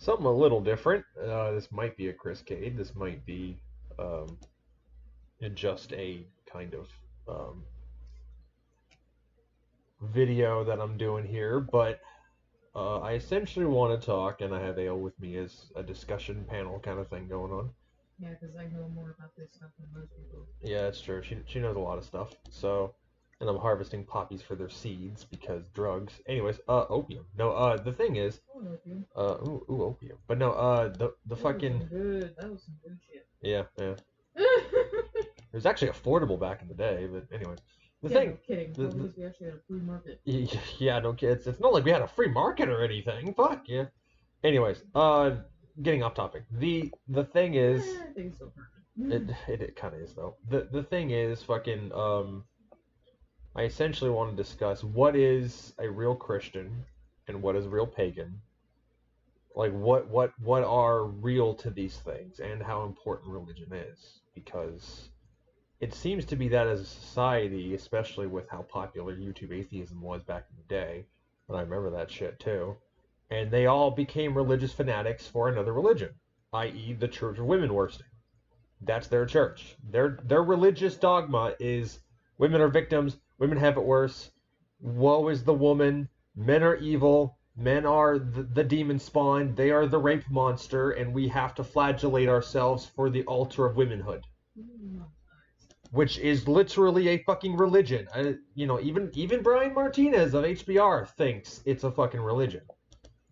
something a little different. This might be a Kryscade. This might be just a kind of video that I'm doing here, but I essentially want to talk, and I have Ale with me as a discussion panel kind of thing going on. Yeah, because I know more about this stuff than most people. Yeah, that's true. She knows a lot of stuff. So, and I'm harvesting poppies for their seeds because drugs. Anyways, opium. No, the thing is, opium. Opium. But no, the That fucking. was good. That was some good shit. Yeah. It was actually affordable back in the day, but anyways. No kidding. Because we actually had a free market. Yeah, no kids. It's not like we had a free market or anything. Fuck yeah. Anyways, getting off topic. The thing is, I think it's so perfect. It kind of is though. The thing is, fucking I essentially want to discuss what is a real Christian and what is real pagan. Like what are real to these things and how important religion is, because it seems to be that as a society, especially with how popular YouTube atheism was back in the day, and I remember that shit too, and they all became religious fanatics for another religion, i.e. the Church of Women Worsting. That's their church. Their religious dogma is women are victims, women have it worse, woe is the woman, men are evil, men are the demon spawn, they are the rape monster, and we have to flagellate ourselves for the altar of womanhood. Which is literally a fucking religion. Even Brian Martinez of HBR thinks it's a fucking religion.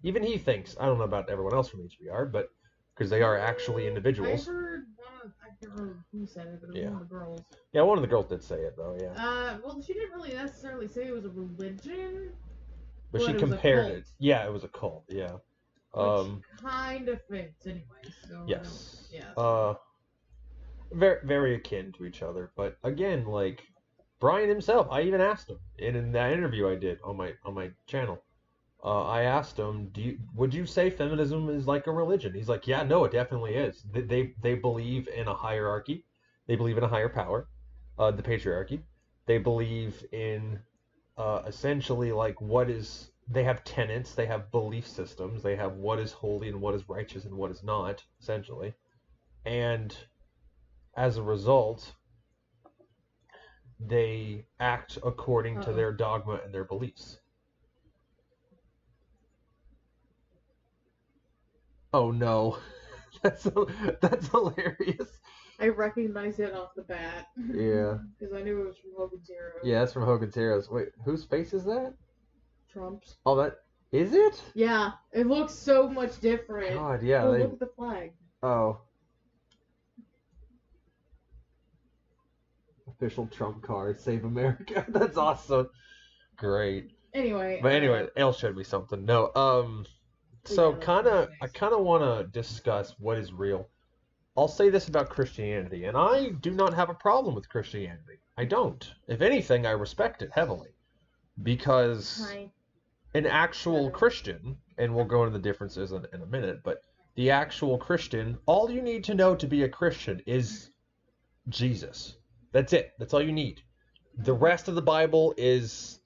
Even he thinks. I don't know about everyone else from HBR, but because they are actually individuals. I heard I can't remember who said it, but it was one of the girls. Yeah, one of the girls did say it though. Yeah. Well, she didn't really necessarily say it was a religion. But she compared it. Yeah, it was a cult. Yeah. Which kind of fits, anyway. So yes. Yeah. Very, very akin to each other, but again, like Brian himself, I even asked him in that interview I did on my channel. I asked him, would you say feminism is like a religion? He's like, yeah, no, it definitely is. They believe in a hierarchy, they believe in a higher power, the patriarchy. They believe in essentially like they have tenets, they have belief systems, they have what is holy and what is righteous and what is not, essentially, and as a result, they act according to their dogma and their beliefs. Oh no, that's hilarious. I recognized it off the bat. Yeah. Because I knew it was from Hogan's Heroes. Yeah, that's from Hogan's Heroes. Wait, whose face is that? Trump's. Oh, that is it? Yeah, it looks so much different. God, yeah. Look at the flag. Oh. Official Trump card, Save America. That's awesome. Great. Anyway. But anyway, Ale showed me something. No, so I kind of want to discuss what is real. I'll say this about Christianity, and I do not have a problem with Christianity. I don't. If anything, I respect it heavily. Because an actual Christian, and we'll go into the differences in a minute, but the actual Christian, all you need to know to be a Christian is Jesus. That's it. That's all you need. The rest of the Bible is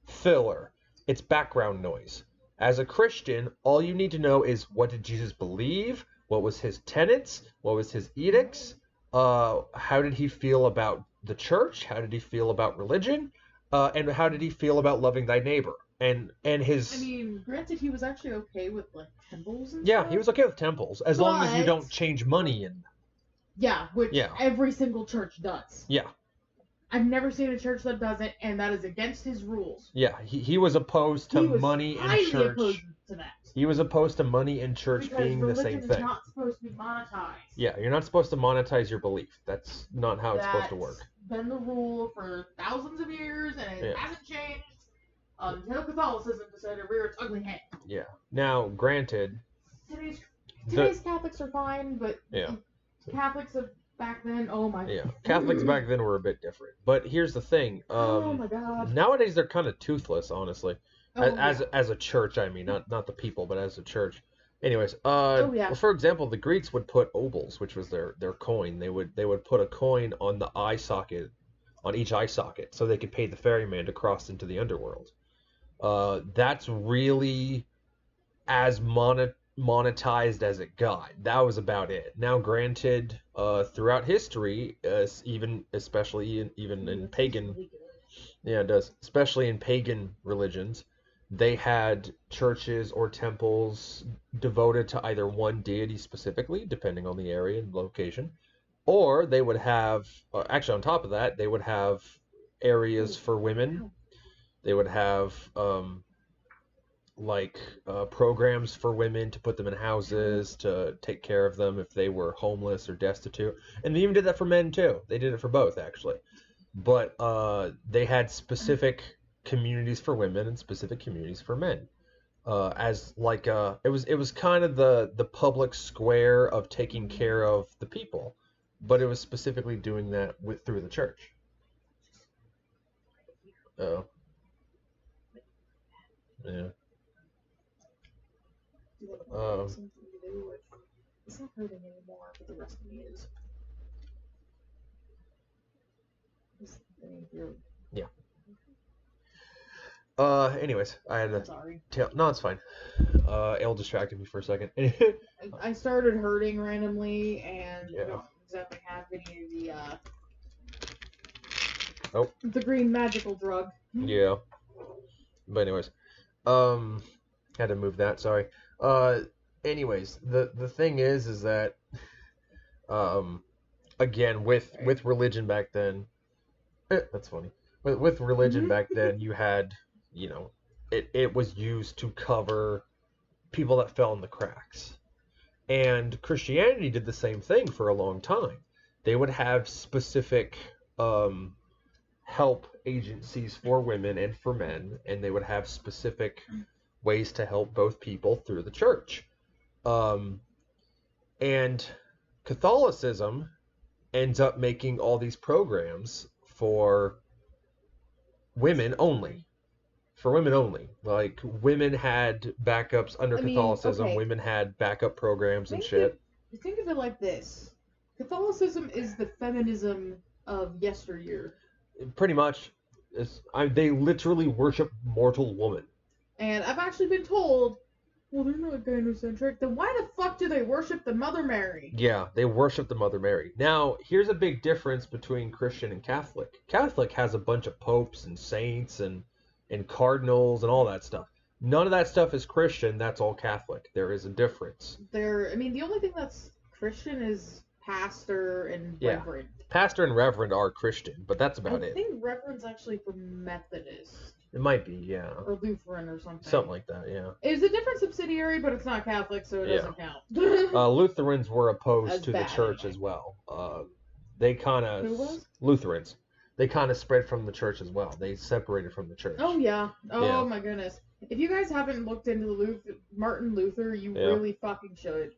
filler. It's background noise. As a Christian, all you need to know is what did Jesus believe? What was his tenets? What was his edicts? How did he feel about the church? How did he feel about religion? And how did he feel about loving thy neighbor? And his... I mean, granted, he was actually okay with, like, temples and stuff. Yeah, he was okay with temples, as long as you don't change money in them. Yeah, which every single church does. Yeah. I've never seen a church that doesn't, and that is against his rules. Yeah, he was opposed to money in church. Opposed to that. He was opposed to money in church being the same thing. Religion is not supposed to be monetized. Yeah, you're not supposed to monetize your belief. That's not how it's supposed to work. That's been the rule for thousands of years, and it hasn't changed until Catholicism decided to rear its ugly head. Yeah. Now, granted... Today's Catholics are fine, but Catholics of back then, oh my god. Yeah, Catholics back then were a bit different. But here's the thing. Oh my god. Nowadays, they're kind of toothless, honestly. As a church, I mean, not the people, but as a church. Anyways, well, for example, the Greeks would put obols, which was their coin. They would put a coin on the eye socket, on each eye socket, so they could pay the ferryman to cross into the underworld. That's really as monetized as it got. That was about it. Now, granted, throughout history, even in pagan, yeah, it does, especially in pagan religions, they had churches or temples devoted to either one deity specifically, depending on the area and location, or they would have, actually, on top of that, they would have areas for women. They would have programs for women to put them in houses to take care of them if they were homeless or destitute, and they even did that for men too. They did it for both actually, but they had specific communities for women and specific communities for men. It was kind of the public square of taking care of the people, but it was specifically doing that through the church. Oh, yeah. Something to do with. It's not hurting anymore, but the rest of me is. Yeah. Anyways, I had I'm sorry. No, it's fine. Ale distracted me for a second. I started hurting randomly, and Yeah. I don't exactly have any of the Oh. the green magical drug. Yeah. But anyways, had to move that. Sorry. Anyways, the thing is that, again, with religion back then, that's funny. With religion back then, you had, it was used to cover people that fell in the cracks. And Christianity did the same thing for a long time. They would have specific help agencies for women and for men, and they would have specific ways to help both people through the church. And Catholicism ends up making all these programs for women only. For women only. Like, women had backups under Catholicism. Okay. Women had backup programs and shit. Think of it like this. Catholicism is the feminism of yesteryear. Pretty much. They literally worship mortal woman. And I've actually been told, well, they're not gynocentric. Then why the fuck do they worship the Mother Mary? Yeah, they worship the Mother Mary. Now, here's a big difference between Christian and Catholic. Catholic has a bunch of popes and saints and cardinals and all that stuff. None of that stuff is Christian. That's all Catholic. There is a difference. The only thing that's Christian is pastor and reverend. Pastor and reverend are Christian, but that's about it. I think reverend's actually for Methodist. It might be, yeah. Or Lutheran or something. Something like that, yeah. It's a different subsidiary, but it's not Catholic, so it doesn't count. Lutherans were opposed to the church as well. They kind of... Who was? Lutherans. They kind of spread from the church as well. They separated from the church. Oh, yeah. My goodness. If you guys haven't looked into Martin Luther, you really fucking should.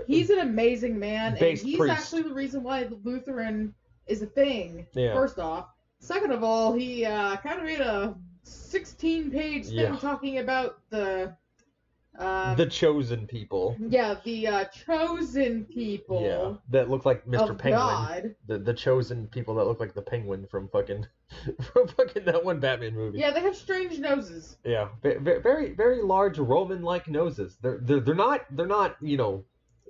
He's an amazing man, and he's priest. actually the reason why the Lutheran is a thing, yeah. First off. Second of all, he kind of made a 16-page thing talking about the chosen people. Yeah, the chosen people. Yeah, that look like Mr. Penguin. God. The chosen people that look like the Penguin from fucking that one Batman movie. Yeah, they have strange noses. Yeah, very very large Roman-like noses. They're not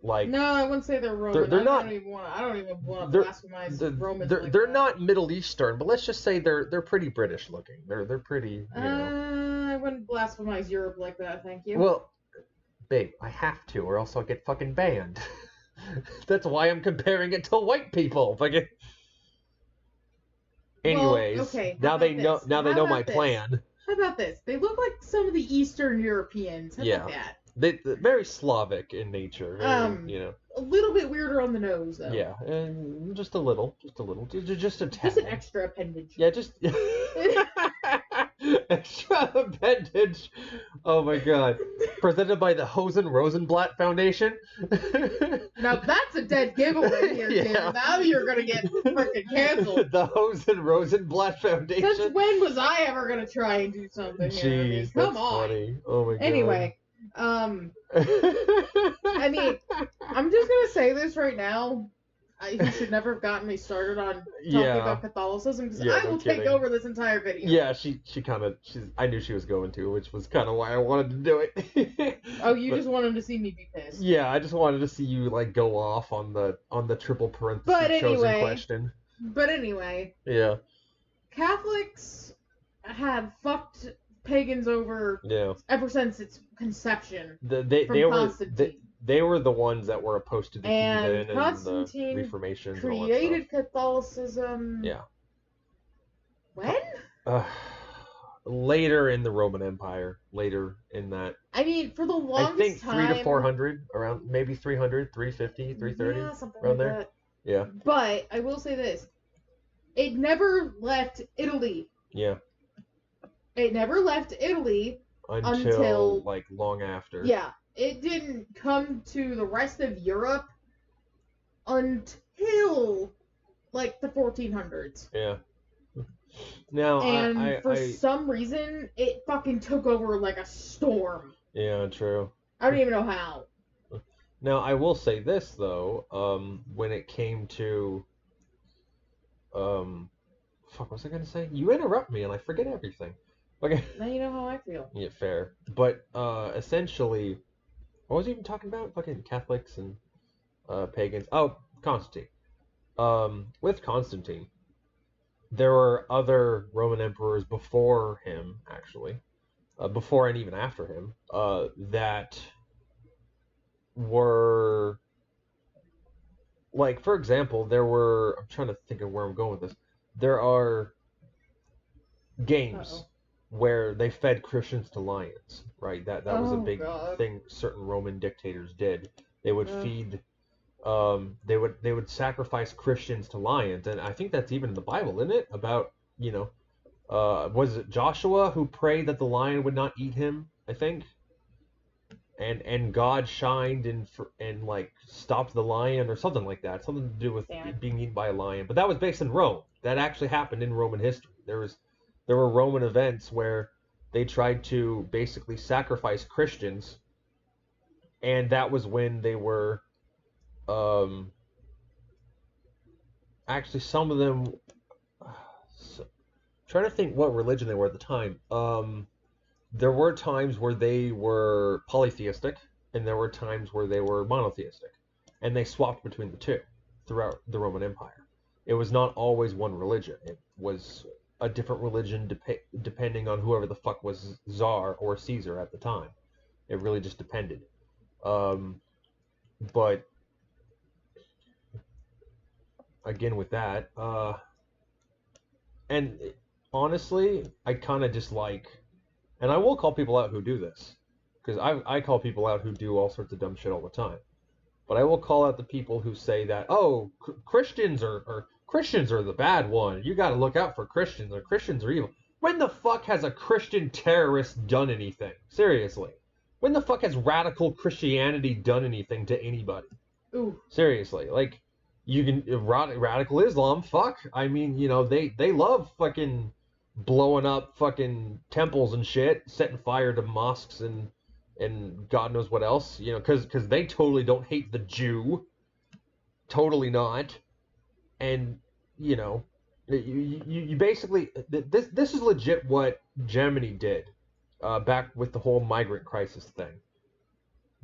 like. No, I wouldn't say they're Roman. They're not. I don't even want to blasphemize Romans. They're not Middle Eastern, but let's just say they're pretty British looking. They're pretty. I wouldn't blasphemize Europe like that, thank you. Well, babe, I have to, or else I'll get fucking banned. That's why I'm comparing it to white people. Anyways, well, okay, now they know. Now they know my plan. How about this? They look like some of the Eastern Europeans. How about that? They're very Slavic in nature. A little bit weirder on the nose, though. Yeah, just a little, just a tad. Just an extra appendage. Yeah, just extra appendage. Oh my god! Presented by the Hosen Rosenblatt Foundation. Now that's a dead giveaway here, kid. Now you're gonna get freaking canceled. The Hosen Rosenblatt Foundation. Since when was I ever gonna try and do something here? Jeez, Come that's on. funny. Oh my god. Anyway. I'm just gonna say this right now. You should never have gotten me started on talking about Catholicism, because I will take over this entire video. Yeah, I knew she was going to, which was kind of why I wanted to do it. Oh, you just wanted to see me be pissed. Yeah, I just wanted to see you like go off on the triple parenthesis chosen question. But anyway. Yeah. Catholics have fucked pagans over ever since its conception. They were the ones that were opposed to the heathen and the Reformation. Created Catholicism. Yeah. When? Later in the Roman Empire. Later in that. I mean, for the longest time. I think 300 to 400, around maybe 300, 350, 330. Yeah, something around like there. That. Yeah. But I will say this. It never left Italy. Yeah. It never left Italy until like long after. Yeah. It didn't come to the rest of Europe until like the 1400s. Yeah. Now, and for some reason, it fucking took over like a storm. Yeah, true. I don't even know how. Now, I will say this though, when it came to, fuck, what was I gonna say? You interrupt me and I forget everything. Okay. Now you know how I feel. Yeah, fair. But essentially, what was I even talking about? Fucking Catholics and pagans. Oh, Constantine. With Constantine, there were other Roman emperors before him, actually, before and even after him, that were, like, for example, there were, I'm trying to think of where I'm going with this. There are games where they fed Christians to lions, right? That was a big thing certain Roman dictators did. They would feed, they would sacrifice Christians to lions, and I think that's even in the Bible, isn't it? About, was it Joshua who prayed that the lion would not eat him? I think. And God shined and like stopped the lion or something like that. Something to do with being eaten by a lion. But that was based in Rome. That actually happened in Roman history. There were Roman events where they tried to basically sacrifice Christians, and that was when they were actually some of them trying to think what religion they were at the time. There were times where they were polytheistic, and there were times where they were monotheistic, and they swapped between the two throughout the Roman Empire. It was not always one religion. It was a different religion depending on whoever the fuck was Tsar or Caesar at the time. It really just depended. But again, with that, and honestly, I kind of dislike. And I will call people out who do this, because I call people out who do all sorts of dumb shit all the time. But I will call out the people who say that, Christians are the bad one. You got to look out for Christians, or Christians are evil. When the fuck has a Christian terrorist done anything? Seriously. When the fuck has radical Christianity done anything to anybody? Ooh. Seriously. Like, you can, radical Islam, fuck. I mean, they love fucking blowing up fucking temples and shit, setting fire to mosques and God knows what else, because they totally don't hate the Jew, totally not, and you basically this is legit what Germany did back with the whole migrant crisis thing.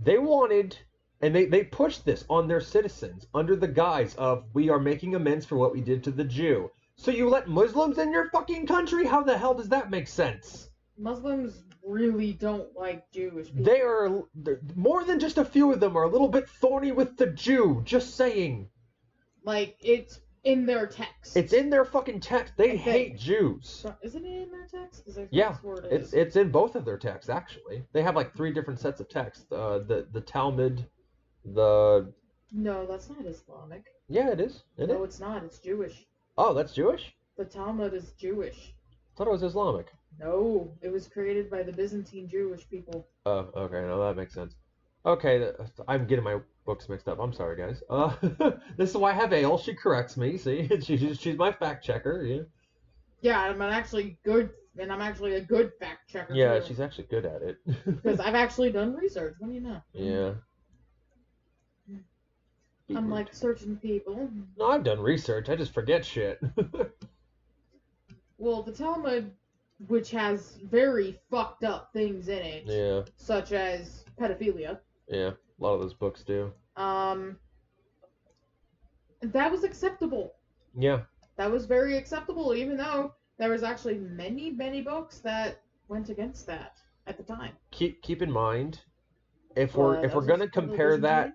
They wanted, and they pushed this on their citizens under the guise of, we are making amends for what we did to the Jew. So you let Muslims in your fucking country? How the hell does that make sense? Muslims really don't like Jewish people. They're more than just a few of them are a little bit thorny with the Jew. Just saying. Like, it's in their text. It's in their fucking text. They hate Jews. Isn't it in their text? Yeah, it's in both of their texts, actually. They have like 3 different sets of text. The Talmud, No, that's not Islamic. Yeah, it is. No, it's not. It's Jewish. Oh, that's Jewish? The Talmud is Jewish. I thought it was Islamic. No, it was created by the Byzantine Jewish people. Oh, okay, no, that makes sense. Okay, I'm getting my books mixed up. I'm sorry, guys. This is why I have Ale. She corrects me. See, she's my fact checker. Yeah. Yeah, I'm actually good, and I'm actually a good fact checker. Yeah, too. She's actually good at it. Because I've actually done research. What do you know? Yeah. I'm like searching people. No, I've done research. I just forget shit. Well, the Talmud, which has very fucked up things in it, yeah, such as pedophilia. Yeah, a lot of those books do. That was acceptable. Yeah. That was very acceptable, even though there was actually many, many books that went against that at the time. Keep in mind, if we're gonna compare that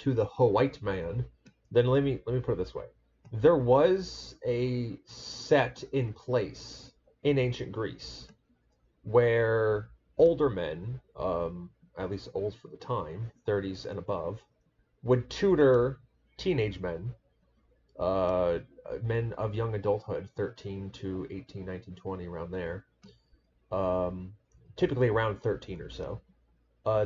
to the white man, then let me put it this way: there was a set in place in ancient Greece where older men, at least old for the time, 30s and above, would tutor teenage men, men of young adulthood, 13 to 18, 19, 20, around there, typically around 13 or so.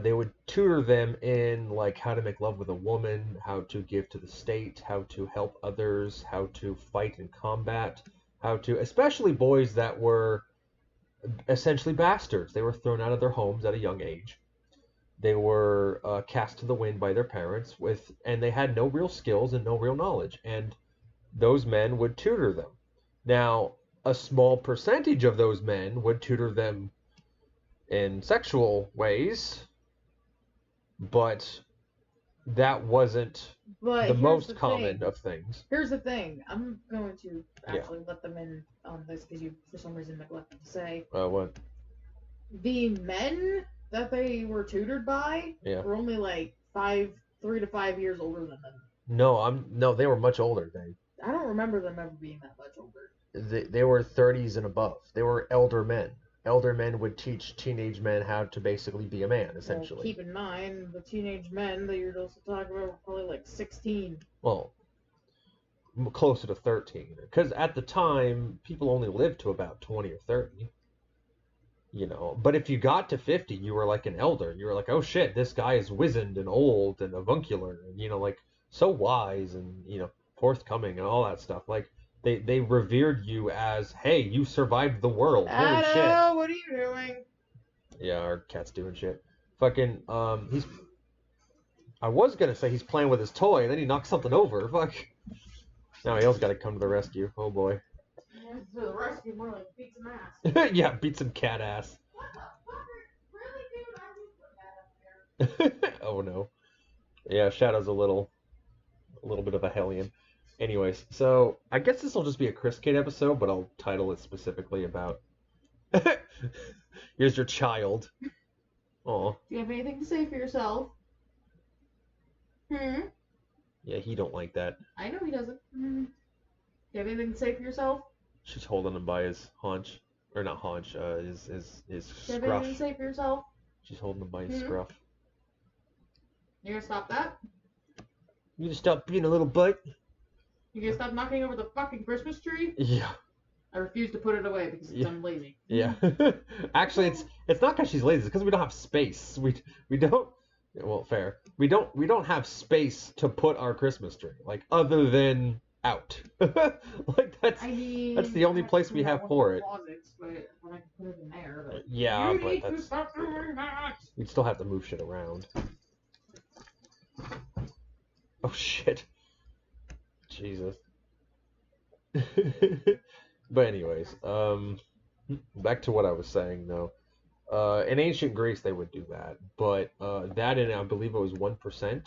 They would tutor them in like how to make love with a woman, how to give to the state, how to help others, how to fight in combat, how to, especially boys that were essentially bastards. They were thrown out of their homes at a young age. They were cast to the wind by their parents and they had no real skills and no real knowledge. And those men would tutor them. Now, a small percentage of those men would tutor them in sexual ways, but that wasn't the most common of things. Here's the thing. I'm going to actually let them in on this because you, for some reason, neglected to say. What? The men that they were tutored by were only like 3 to 5 years older than them. No, they were much older. I don't remember them ever being that much older. They were 30s and above. They were elder men. Elder men would teach teenage men how to basically be a man, essentially. Well, keep in mind, the teenage men that you're also talking about were probably like 16. Well, closer to 13. Because at the time, people only lived to about 20 or 30. You know, but if you got to 50, you were like an elder. You were like, oh shit, this guy is wizened and old and avuncular and, you know, like, so wise and, you know, forthcoming and all that stuff. Like, they revered you as, hey, you survived the world. Holy shit. What are you doing? Yeah, our cat's doing shit. Fucking, I was gonna say he's playing with his toy, and then he knocked something over. Fuck. Now Hale's gotta come to the rescue. Oh boy. To the rescue, more like beat some ass. Yeah, beat some cat ass. What the fuck? Really, dude? I just put that up there. Oh no. Yeah, Shadow's a little bit of a hellion. Anyways, so I guess this will just be a Kryscade episode, but I'll title it specifically about. Here's your child. Aw. Do you have anything to say for yourself? Yeah, he don't like that. I know he doesn't. Do you have anything to say for yourself? She's holding him by his haunch, or not haunch, his Do you have scruff. anything to say for yourself? She's holding him by his scruff. You gonna stop that? You gonna stop being a little butt? You gonna stop knocking over the fucking Christmas tree? Yeah. I refuse to put it away because I'm lazy. Yeah. Actually, it's not because she's lazy. It's because we don't have space. We don't. Well, fair. We don't have space to put our Christmas tree, like, other than out. Like that's the only place we have for it. Closets, but I can put it in there. But yeah, you but need that's. To stop doing that. We'd still have to move shit around. Oh shit. Jesus. But anyways, back to what I was saying though. In ancient Greece, they would do that, but that, and I believe it was 1%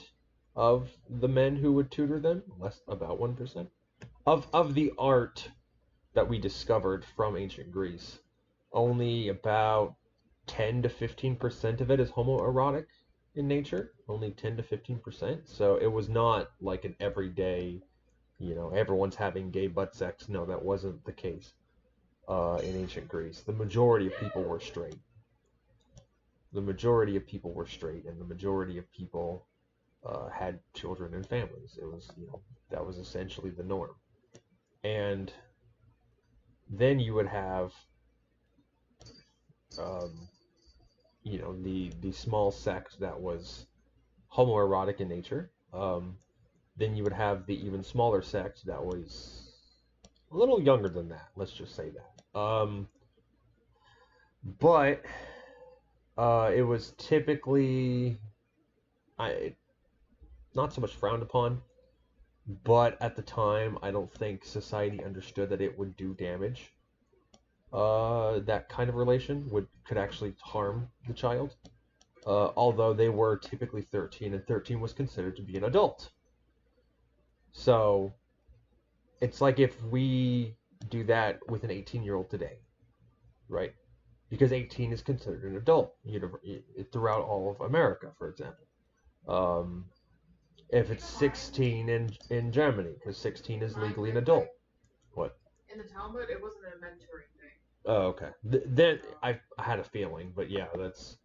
of the men who would tutor them, about 1% of the art that we discovered from ancient Greece. Only about 10 to 15% of it is homoerotic in nature. Only 10 to 15%. So it was not like an everyday, you know, everyone's having gay butt sex. No, that wasn't the case in ancient Greece. The majority of people were straight. The majority of people were straight, and the majority of people had children and families. It was, you know, that was essentially the norm. And then you would have, you know, the small sect that was homoerotic in nature. Then you would have the even smaller sect that was a little younger than that. Let's just say that. But it was typically not so much frowned upon, but at the time, I don't think society understood that it would do damage. That kind of relation could actually harm the child. although they were typically 13, and 13 was considered to be an adult. So it's like if we do that with an 18-year-old today, right? Because 18 is considered an adult throughout all of America, for example. If it's 16 in Germany, because 16 is legally an adult. What? In the Talmud, it wasn't a mentoring thing. Oh, okay. Then I had a feeling, but yeah, that's.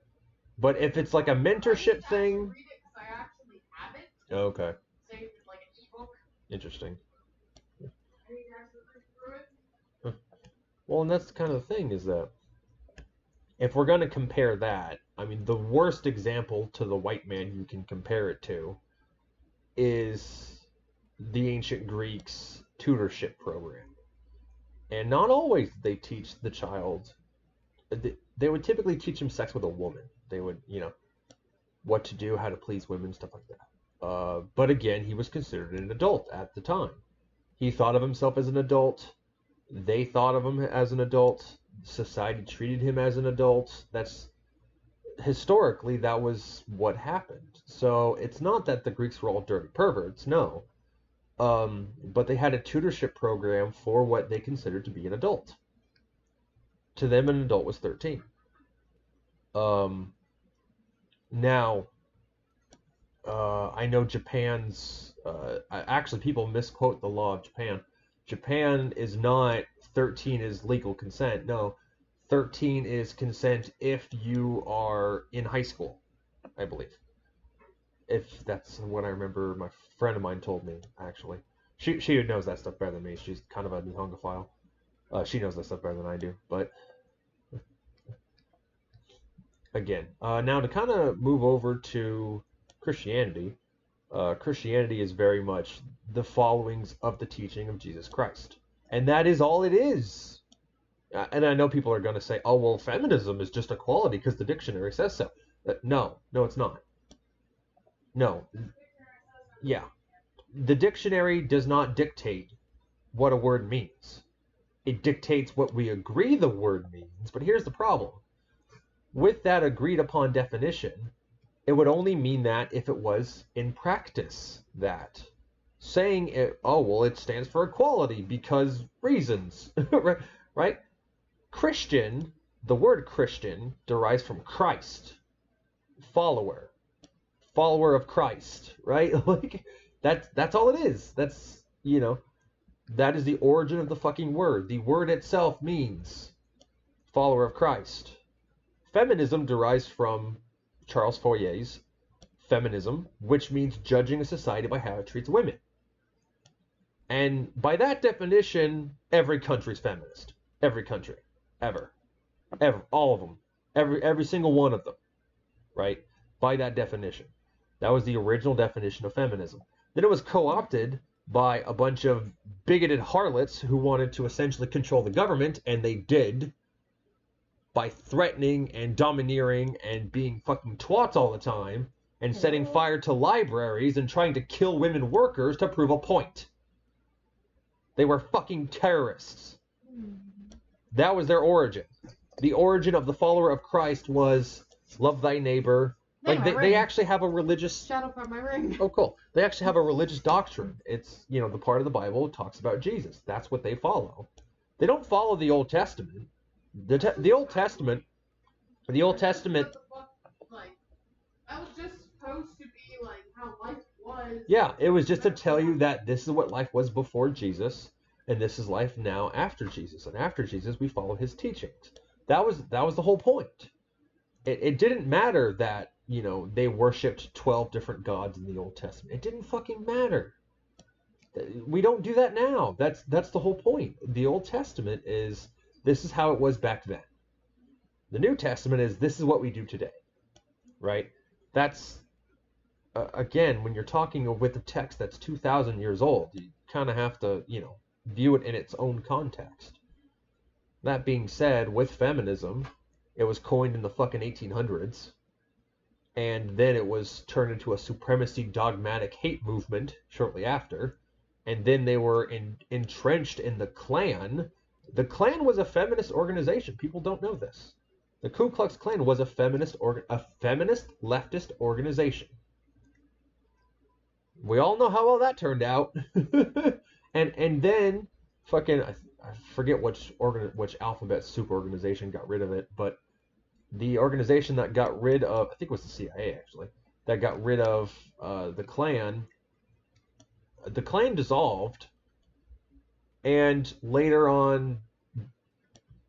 But if it's like a mentorship thing. Read it because I actually have it. Oh, okay. Saved like an ebook. Interesting. I need to actually read through it. Well, and that's kind of the thing is that if we're going to compare that, I mean, the worst example to the white man you can compare it to is the ancient Greeks' tutorship program. And not always did they teach the child. They would typically teach him sex with a woman. They would, what to do, how to please women, stuff like that. But again, he was considered an adult at the time. He thought of himself as an adult. They thought of him as an adult. Society treated him as an adult. That's historically that was what happened. So it's not that the Greeks were all dirty perverts, no. But they had a tutorship program for what they considered to be an adult. To them, an adult was 13. Now, I know Japan's. Actually, people misquote the law of Japan. Japan is not 13 is legal consent. No, 13 is consent if you are in high school, I believe. If that's what I remember, my friend of mine told me, actually. She knows that stuff better than me. She's kind of a Nihongophile. She knows that stuff better than I do. But again, now to kind of move over to Christianity. Christianity is very much the followings of the teaching of Jesus Christ. And that is all it is. And I know people are going to say, oh, well, feminism is just equality because the dictionary says so. No, it's not. No. Yeah. The dictionary does not dictate what a word means. It dictates what we agree the word means. But here's the problem. With that agreed upon definition, it would only mean that if it was in practice that. Saying it, oh, well, it stands for equality because reasons, right? Christian, the word Christian derives from Christ, follower of Christ, right? Like that's all it is. That's, that is the origin of the fucking word. The word itself means follower of Christ. Feminism derives from Charles Fourier's feminism, which means judging a society by how it treats women. And by that definition, every country's feminist. Every country. Ever. All of them. Every single one of them. Right? By that definition. That was the original definition of feminism. Then it was co-opted by a bunch of bigoted harlots who wanted to essentially control the government, and they did, by threatening and domineering and being fucking twats all the time, and setting fire to libraries and trying to kill women workers to prove a point. They were fucking terrorists. That was their origin. The origin of the follower of Christ was love thy neighbor. Like they actually have a religious shadow from my ring. Oh, cool. They actually have a religious doctrine. It's, the part of the Bible that talks about Jesus. That's what they follow. They don't follow the Old Testament. The Old Testament. Like, that was just supposed to be like how life was. Yeah, it was just to tell you that this is what life was before Jesus, and this is life now after Jesus. And after Jesus, we follow his teachings. That was the whole point. It didn't matter that, they worshipped 12 different gods in the Old Testament. It didn't fucking matter. We don't do that now. That's the whole point. The Old Testament is, this is how it was back then. The New Testament is, this is what we do today. Right? That's, again, when you're talking with a text that's 2,000 years old, you kind of have to, view it in its own context. That being said, with feminism, it was coined in the fucking 1800s. And then it was turned into a supremacy dogmatic hate movement shortly after. And then they were entrenched in the Klan. The Klan was a feminist organization. People don't know this. The Ku Klux Klan was a feminist leftist organization. We all know how well that turned out. and then fucking I forget which alphabet soup organization got rid of it, but the organization that got rid of, I think it was the CIA actually, that got rid of the Klan dissolved, and later on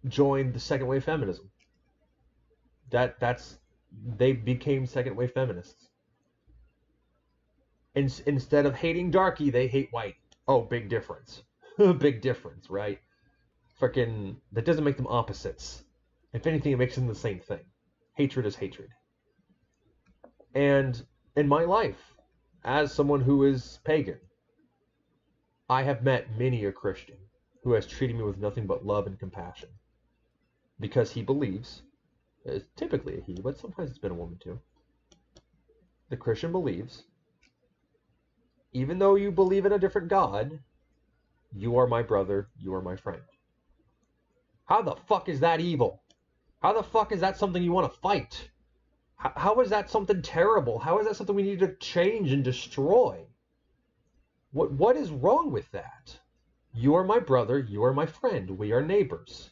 joined the second wave feminism. They became second wave feminists. Instead of hating darky, they hate white. Oh, big difference. Big difference, right? Fucking, that doesn't make them opposites. If anything, it makes them the same thing. Hatred is hatred. And in my life, as someone who is pagan, I have met many a Christian who has treated me with nothing but love and compassion. Because he believes, it's typically a he, but sometimes it's been a woman too. The Christian believes, even though you believe in a different God, you are my brother, you are my friend. How the fuck is that evil? How the fuck is that something you want to fight? How is that something terrible? How is that something we need to change and destroy? What is wrong with that? You are my brother, you are my friend, we are neighbors.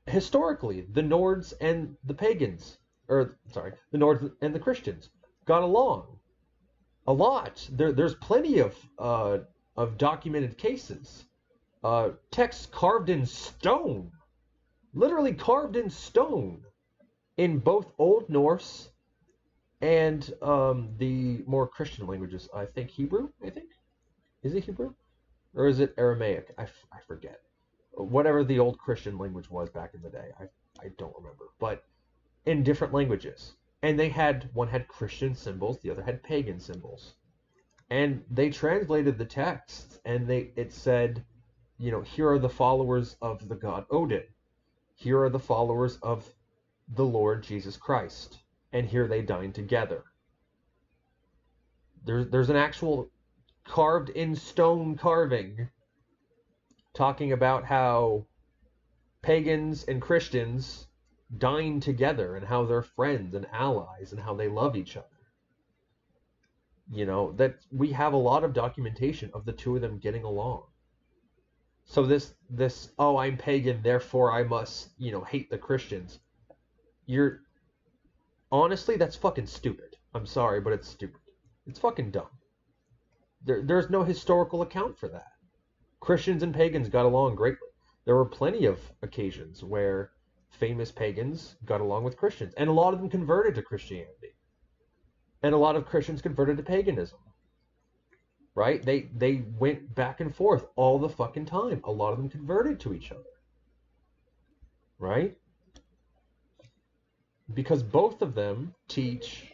Historically, the Nords and the pagans, the Nords and the Christians got along a lot. There's plenty of documented cases. Texts carved in stone, literally carved in stone, in both Old Norse and the more Christian languages. I think Hebrew. Is it Hebrew or is it Aramaic? I forget. Whatever the old Christian language was back in the day, I don't remember. But in different languages, and one had Christian symbols, the other had pagan symbols, and they translated the text, and it said, here are the followers of the god Odin, here are the followers of the Lord Jesus Christ, and here they dine together. There's an actual carved in stone carving talking about how pagans and Christians dine together and how they're friends and allies and how they love each other. That we have a lot of documentation of the two of them getting along. So this oh, I'm pagan, therefore I must, hate the Christians. Honestly, that's fucking stupid. I'm sorry, but it's stupid. It's fucking dumb. There's no historical account for that. Christians and pagans got along greatly. There were plenty of occasions where famous pagans got along with Christians, and a lot of them converted to Christianity. And a lot of Christians converted to paganism. Right? They went back and forth all the fucking time. A lot of them converted to each other. Right? Because both of them teach.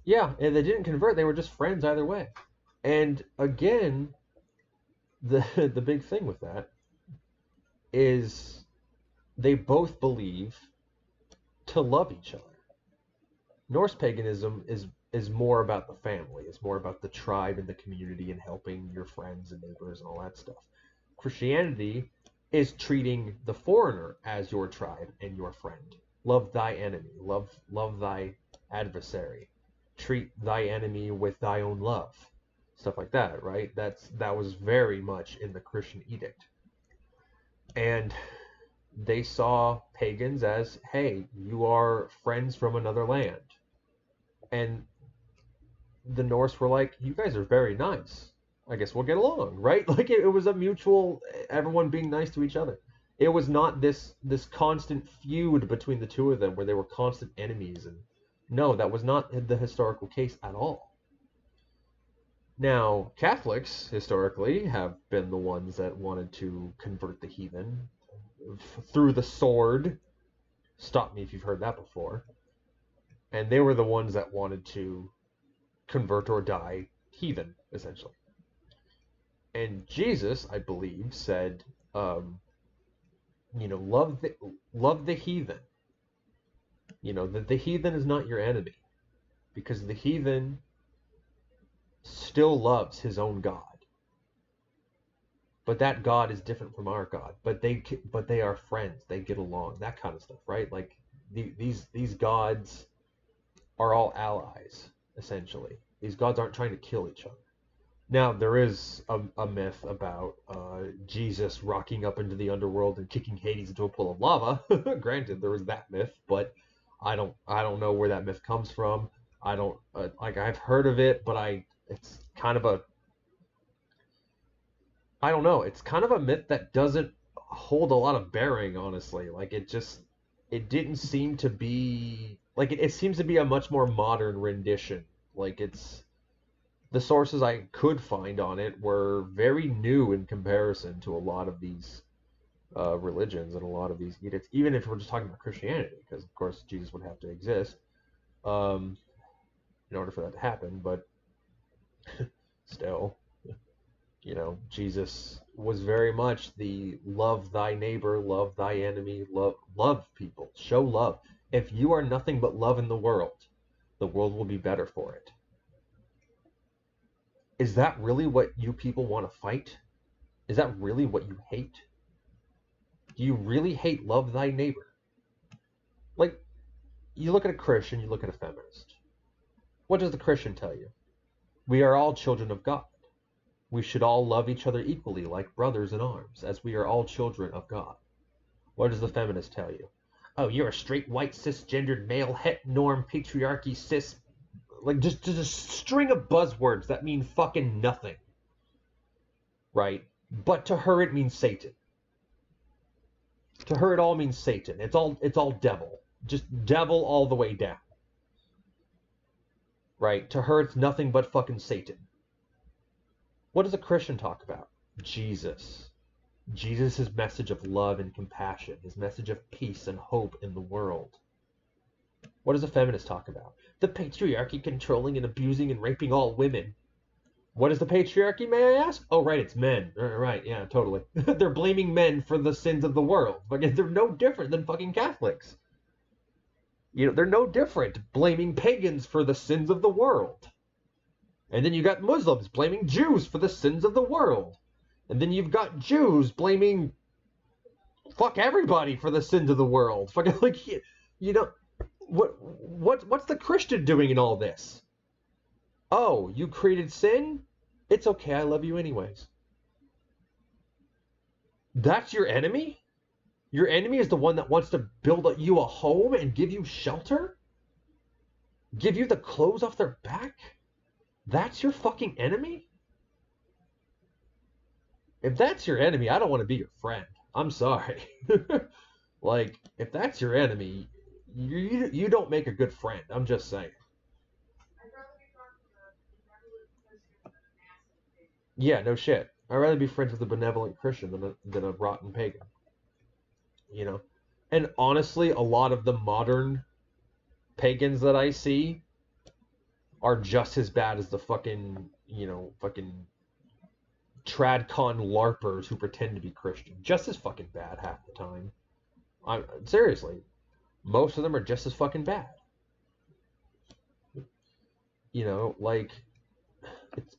Yeah, and they didn't convert, they were just friends either way. And again, the big thing with that is they both believe to love each other. Norse paganism is more about the family. It's more about the tribe and the community and helping your friends and neighbors and all that stuff. Christianity is treating the foreigner as your tribe and your friend. Love thy enemy. Love thy adversary. Treat thy enemy with thy own love. Stuff like that, right? That was very much in the Christian edict. And they saw pagans as, hey, you are friends from another land. And the Norse were like, you guys are very nice. I guess we'll get along, right? Like it was a mutual, everyone being nice to each other. It was not this constant feud between the two of them where they were constant enemies. And no, that was not the historical case at all. Now, Catholics historically have been the ones that wanted to convert the heathen through the sword. Stop me if you've heard that before. And they were the ones that wanted to convert or die heathen, essentially. And Jesus, I believe, said, love the heathen. That the heathen is not your enemy, because the heathen still loves his own God. but that God is different from our God. But they are friends. They get along. That kind of stuff, right? Like these gods are all allies, essentially. These gods aren't trying to kill each other. Now, there is a myth about Jesus rocking up into the underworld and kicking Hades into a pool of lava. Granted, there was that myth, but I don't know where that myth comes from. I don't like I've heard of it, but it's kind of a I don't know. It's kind of a myth that doesn't hold a lot of bearing, honestly. Like it didn't seem to be like it seems to be a much more modern rendition. Like it's the sources I could find on it were very new in comparison to a lot of these religions and a lot of these edicts, even if we're just talking about Christianity, because of course Jesus would have to exist um, in order for that to happen. But still, Jesus was very much the love thy neighbor, love thy enemy, love people, show love. If you are nothing but love in the world will be better for it. Is that really what you people want to fight? Is that really what you hate? Do you really hate love thy neighbor? Like, you look at a Christian, you look at a feminist. What does the Christian tell you? We are all children of God. We should all love each other equally, like brothers in arms, as we are all children of God. What does the feminist tell you? Oh, you're a straight, white, cisgendered, male, het, norm, patriarchy, cis... Like, just a string of buzzwords that mean fucking nothing. Right? But to her, it means Satan. To her, it all means Satan. It's all devil. Just devil all the way down. Right? To her, it's nothing but fucking Satan. What does a Christian talk about? Jesus. Jesus' message of love and compassion. His message of peace and hope in the world. What does a feminist talk about? The patriarchy controlling and abusing and raping all women. What is the patriarchy, may I ask? Oh, right, it's men. Right, yeah, totally. They're blaming men for the sins of the world. Like, they're no different than fucking Catholics. They're no different blaming pagans for the sins of the world. And then you got Muslims blaming Jews for the sins of the world. And then you've got Jews blaming fuck everybody for the sins of the world. Fucking like what's the Christian doing in all this? Oh, you created sin? It's okay, I love you anyways. That's your enemy? Your enemy is the one that wants to build you a home and give you shelter? Give you the clothes off their back? That's your fucking enemy? If that's your enemy, I don't want to be your friend. I'm sorry. Like, if that's your enemy, you don't make a good friend. I'm just saying. Yeah, no shit. I'd rather be friends with a benevolent Christian than a rotten pagan. And honestly, a lot of the modern pagans that I see are just as bad as the fucking tradcon larpers who pretend to be Christian. Just as fucking bad half the time. Seriously, most of them are just as fucking bad. Like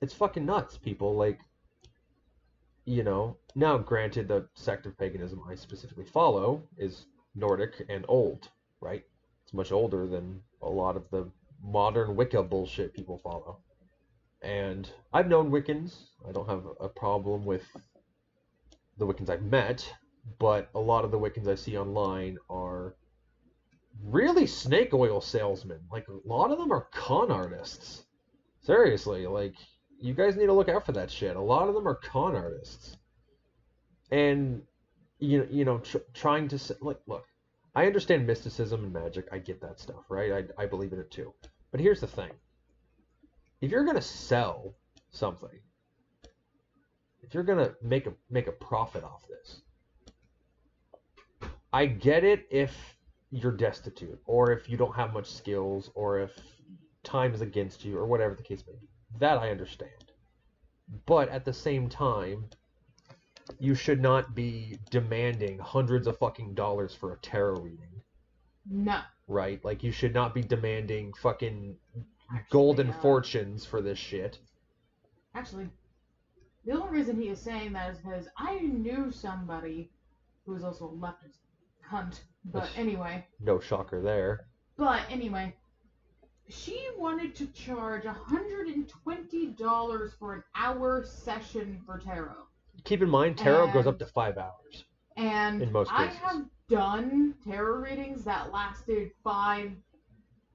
it's fucking nuts, people. Like, now granted, the sect of paganism I specifically follow is Nordic and old, right? It's much older than a lot of the modern Wicca bullshit people follow. And I've known Wiccans. I don't have a problem with the Wiccans I've met, but a lot of the Wiccans I see online are really snake oil salesmen. Like, a lot of them are con artists. Seriously, like, you guys need to look out for that shit. A lot of them are con artists. And, trying to, like, look, I understand mysticism and magic. I get that stuff, right? I believe in it too. But here's the thing. If you're going to sell something, if you're going to make a profit off this, I get it if you're destitute, or if you don't have much skills, or if time is against you, or whatever the case may be. That I understand. But at the same time, you should not be demanding hundreds of fucking dollars for a tarot reading. No. Right? Like, you should not be demanding fucking golden fortunes for this shit. Actually, The only reason he is saying that is because I knew somebody who was also a leftist cunt. But anyway. No shocker there. But anyway, she wanted to charge $120 for an hour session for tarot. Keep in mind, tarot goes up to 5 hours. And in most cases. I have done tarot readings that lasted 5,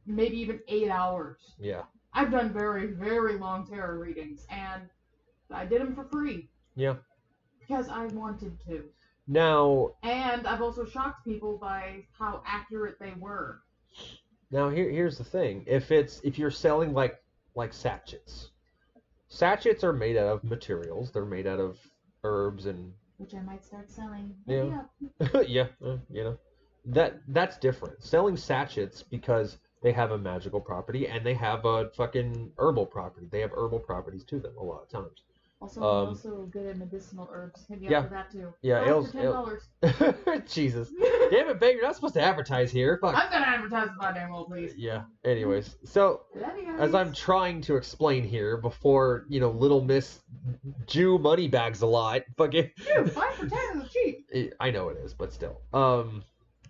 maybe even 8 hours. Yeah. I've done very, very long tarot readings, and I did them for free. Yeah. Because I wanted to. Now. And I've also shocked people by how accurate they were. Now here's the thing: if you're selling like sachets, sachets are made out of materials. They're made out of herbs and. Which I might start selling. Yeah. Yeah. That's different. Selling sachets because they have a magical property and they have a fucking herbal property. They have herbal properties to them a lot of times. Also, I'm also good at medicinal herbs. Hit me up for that too. Yeah, for $10. Jesus. Damn it, babe, you're not supposed to advertise here. Fuck. I'm gonna advertise the goddamn well, please. Yeah. Anyways, so as I'm trying to explain here before, Little Miss Jew money bags a lot. Fucking. Dude, 5 for 10 is cheap. I know it is, but still.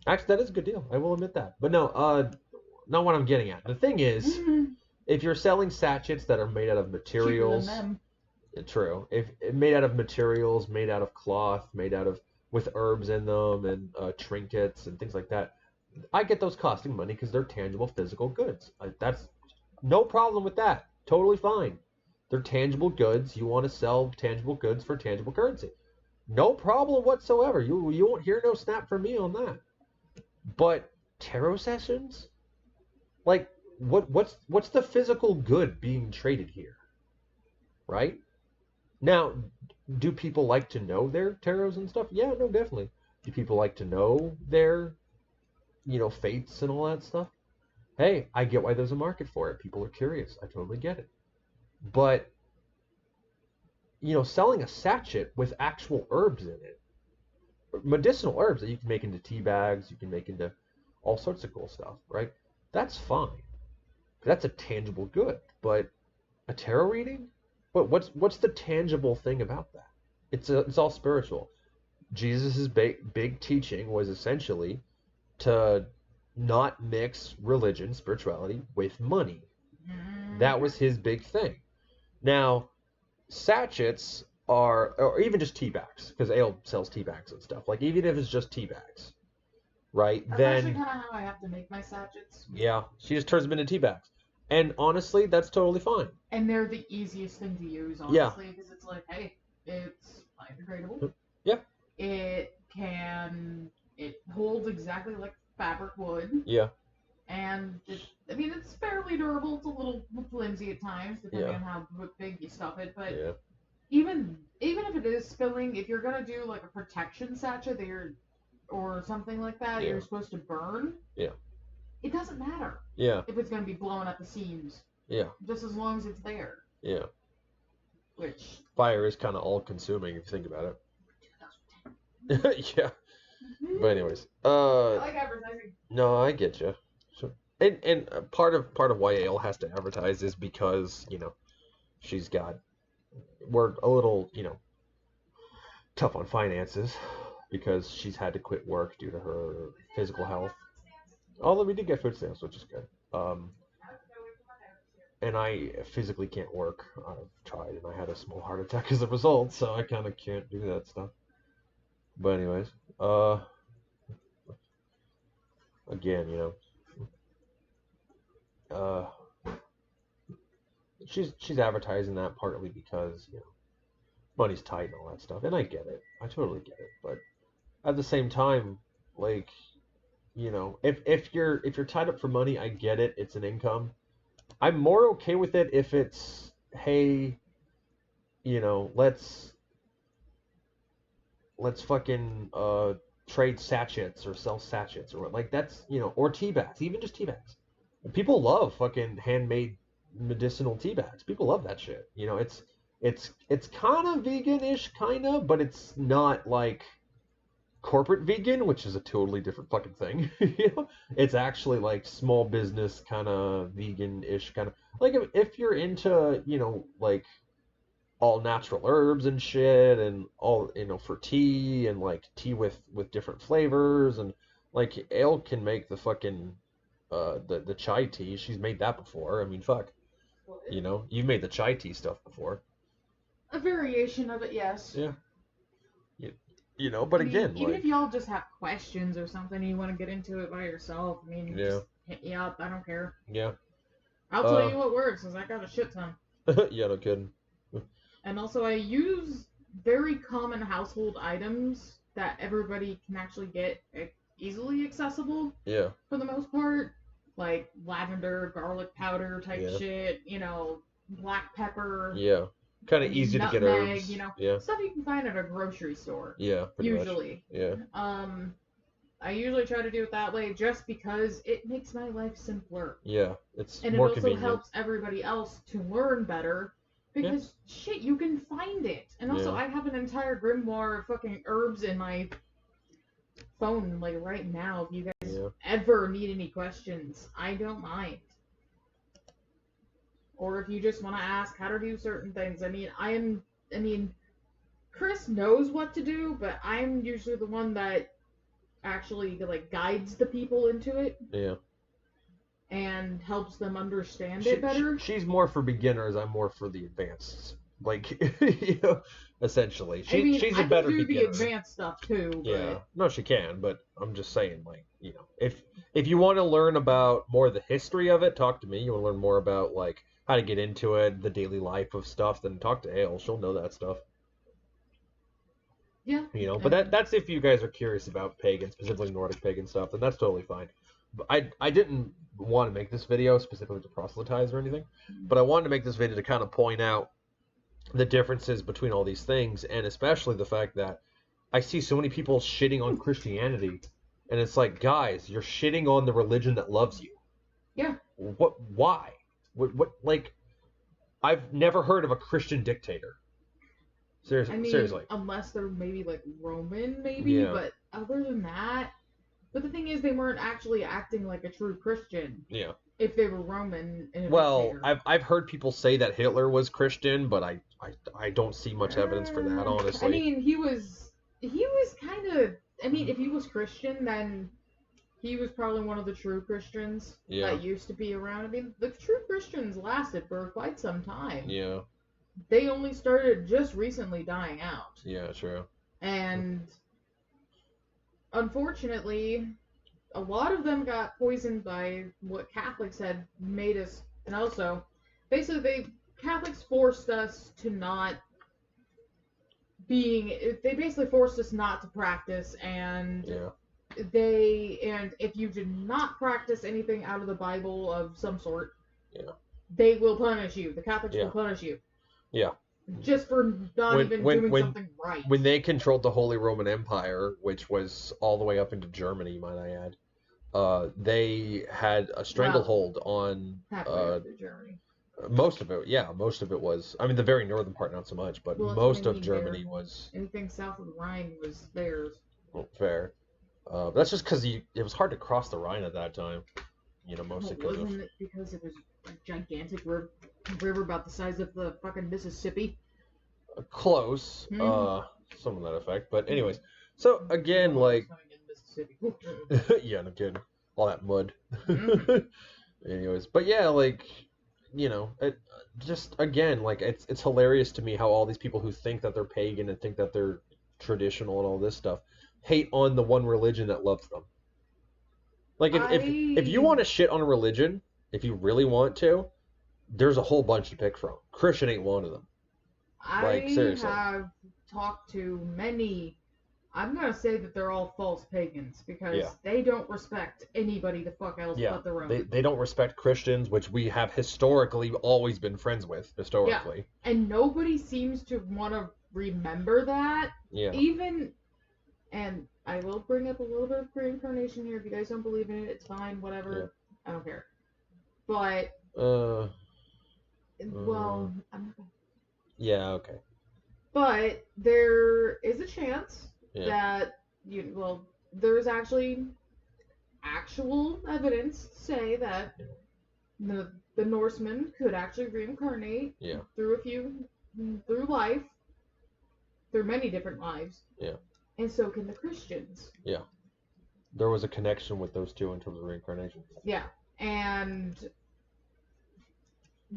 Actually, that is a good deal. I will admit that. But no, not what I'm getting at. The thing is, if you're selling sachets that are made out of materials. Cheaper than them. True. If made out of materials, made out of cloth, with herbs in them and trinkets and things like that, I get those costing money because they're tangible physical goods. That's no problem with that. Totally fine. They're tangible goods. You want to sell tangible goods for tangible currency. No problem whatsoever. You won't hear no snap from me on that. But tarot sessions, like what's the physical good being traded here, right? Now, do people like to know their tarots and stuff? Yeah, no, definitely. Do people like to know their, fates and all that stuff? Hey, I get why there's a market for it. People are curious. I totally get it. But, selling a sachet with actual herbs in it, medicinal herbs that you can make into tea bags, you can make into all sorts of cool stuff, right? That's fine. That's a tangible good. But a tarot reading? But what's the tangible thing about that? It's all spiritual. Jesus' big teaching was essentially to not mix religion, spirituality, with money. That was his big thing. Now, sachets are, or even just tea bags, because ale sells tea bags and stuff. Like, even if it's just tea bags, right? That's then actually kind of how I have to make my sachets. Yeah, she just turns them into tea bags. And honestly, that's totally fine. And they're the easiest thing to use, honestly, because it's like, hey, it's biodegradable. Yeah. It holds exactly like fabric would. Yeah. And it's fairly durable. It's a little flimsy at times, depending on how big you stuff it. But even if it is spilling, if you're gonna do like a protection sachet or something like that, you're supposed to burn. Yeah. It doesn't matter. Yeah. If it's gonna be blowing up the seams. Yeah. Just as long as it's there. Yeah. Which fire is kind of all-consuming if you think about it. Yeah. But anyways, I like advertising. No, I get you. So, and part of why Ale has to advertise is because we're a little tough on finances because she's had to quit work due to her physical health. Although we did get food stamps, which is good. And I physically can't work. I've tried, and I had a small heart attack as a result, so I kind of can't do that stuff. But anyways, again, she's advertising that partly because money's tight and all that stuff, and I get it. I totally get it. But at the same time, like, if you're tied up for money, I get it. It's an income. I'm more okay with it if it's, hey, let's fucking trade sachets or sell sachets or what. Like, that's, or tea bags, even just tea bags. People love fucking handmade medicinal tea bags. People love that shit. It's kind of vegan-ish, kind of, but it's not like corporate vegan, which is a totally different fucking thing. It's actually like small business kind of vegan-ish kind of, like, if you're into like all natural herbs and shit, and all for tea, and like tea with different flavors, and like Ale can make the fucking the chai tea. She's made that before. I mean, fuck. You've made the chai tea stuff before. A variation of it, yes. Yeah. But again, even like, if y'all just have questions or something, and you want to get into it by yourself, just hit me up. I don't care. Yeah. I'll tell you what works, because I got a shit ton. Yeah, no kidding. And also, I use very common household items that everybody can actually get easily accessible. Yeah. For the most part, like lavender, garlic powder type shit. Black pepper. Yeah. Kind of easy to get herbs. Stuff you can find at a grocery store. Yeah, usually. Much. Yeah. I usually try to do it that way just because it makes my life simpler. Yeah, it's and more it also convenient. helps everybody else to learn better because shit, you can find it. And also, I have an entire grimoire of fucking herbs in my phone, like right now. If you guys ever need any questions, I don't mind. Or if you just want to ask how to do certain things. I mean, Chris knows what to do, but I'm usually the one that actually like guides the people into it. Yeah. And helps them understand it better. She's more for beginners. I'm more for the advanced. Like, essentially. She's a better beginner. I can do the advanced stuff too. Yeah. No, she can, but I'm just saying, like, if you want to learn about more of the history of it, talk to me. You want to learn more about, like, how to get into it, the daily life of stuff, then talk to Ale. She'll know that stuff. Yeah. But that's if you guys are curious about pagan, specifically Nordic pagan stuff, then that's totally fine. But I didn't want to make this video specifically to proselytize or anything, but I wanted to make this video to kind of point out the differences between all these things, and especially the fact that I see so many people shitting on Christianity, and it's like, guys, you're shitting on the religion that loves you. Yeah. What? Why? What? Like, I've never heard of a Christian dictator. Seriously. Unless they're maybe like Roman, maybe, but other than that. But the thing is, they weren't actually acting like a true Christian. Yeah. If they were Roman. Well, I've heard people say that Hitler was Christian, but I don't see much evidence for that, honestly. I mean, he was kind of. I mean, if he was Christian, then he was probably one of the true Christians that used to be around. I mean, the true Christians lasted for quite some time. Yeah. They only started just recently dying out. Yeah, true. And unfortunately, a lot of them got poisoned by what Catholics had made us. And also, basically, Catholics forced us to not they basically forced us not to practice, and if you did not practice anything out of the Bible of some sort, they will punish you. The Catholics will punish you. Yeah. Just for not even doing something right. When they controlled the Holy Roman Empire, which was all the way up into Germany, might I add, they had a stranglehold on Germany. Most of it was. I mean, the very northern part, not so much, but most of Germany was. Anything south of the Rhine was theirs. Well, fair. But that's just because it was hard to cross the Rhine at that time. Mostly because wasn't it because it was a gigantic river about the size of the fucking Mississippi? Close. Some of that effect. But anyways, so again, like. Yeah, no kidding. All that mud. Anyways, but yeah, like. Just again, like it's hilarious to me how all these people who think that they're pagan and think that they're traditional and all this stuff hate on the one religion that loves them. Like if you want to shit on a religion, if you really want to, there's a whole bunch to pick from. Christian ain't one of them. Seriously. I have talked to many. I'm going to say that they're all false pagans because they don't respect anybody the fuck else but their own. They don't respect Christians, which we have historically always been friends with, historically. Yeah. And nobody seems to want to remember that. Yeah. And I will bring up a little bit of reincarnation here. If you guys don't believe in it, it's fine, whatever. Yeah. I don't care. But, well, I'm not. Yeah, okay. But there is a chance that there's actually actual evidence to say that the Norsemen could actually reincarnate through a few through life, through many different lives. Yeah. And so can the Christians. Yeah. There was a connection with those two in terms of reincarnation. Yeah. And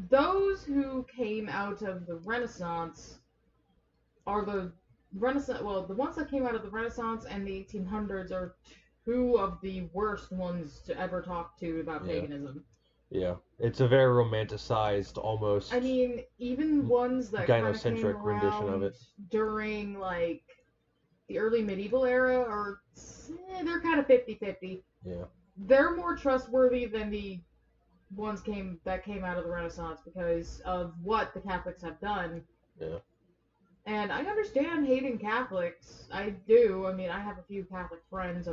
those who came out of the Renaissance are the Renaissance. Well, the ones that came out of the Renaissance and the 1800s are two of the worst ones to ever talk to about paganism. Yeah, it's a very romanticized, almost. I mean, even ones that kind of came rendition of it during like the early medieval era are they're kind of 50-50. Yeah. They're more trustworthy than the ones that came out of the Renaissance because of what the Catholics have done. Yeah. And I understand hating Catholics. I do. I mean, I have a few Catholic friends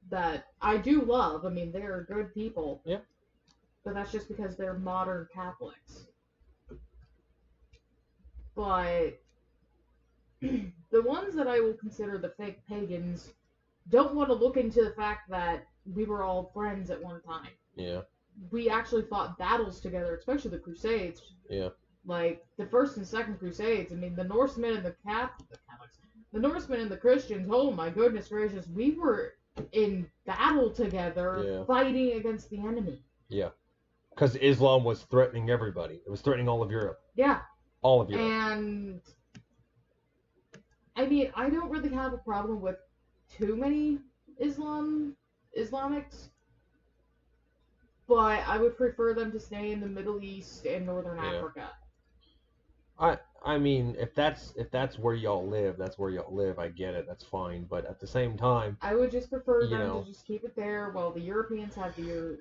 that I do love. I mean, they're good people. Yeah. But that's just because they're modern Catholics. But the ones that I will consider the fake pagans don't want to look into the fact that we were all friends at one time. Yeah. We actually fought battles together, especially the Crusades. Yeah. Like the first and second Crusades. I mean, the Norsemen and the Catholics, the Norsemen and the Christians. Oh my goodness gracious, we were in battle together, fighting against the enemy. Yeah. Because Islam was threatening everybody. It was threatening all of Europe. Yeah. All of Europe. And I mean, I don't really have a problem with too many Islamics, but I would prefer them to stay in the Middle East and Northern Africa. I mean, if that's where y'all live, that's where y'all live. I get it. That's fine. But at the same time, I would just prefer them to just keep it there. While the Europeans have Europe.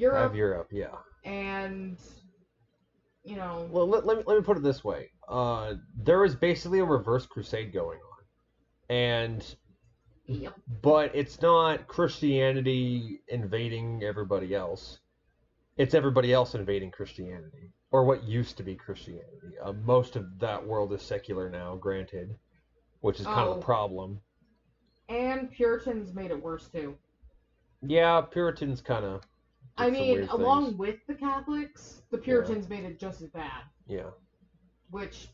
Have Europe, yeah. And Well, let me put it this way. There is basically a reverse crusade going on, and but it's not Christianity invading everybody else. It's everybody else invading Christianity, or what used to be Christianity. Most of that world is secular now, granted, which is kind of a problem. And Puritans made it worse too. Yeah, Puritans kind of. I mean, along with the Catholics, the Puritans made it just as bad. Yeah. Which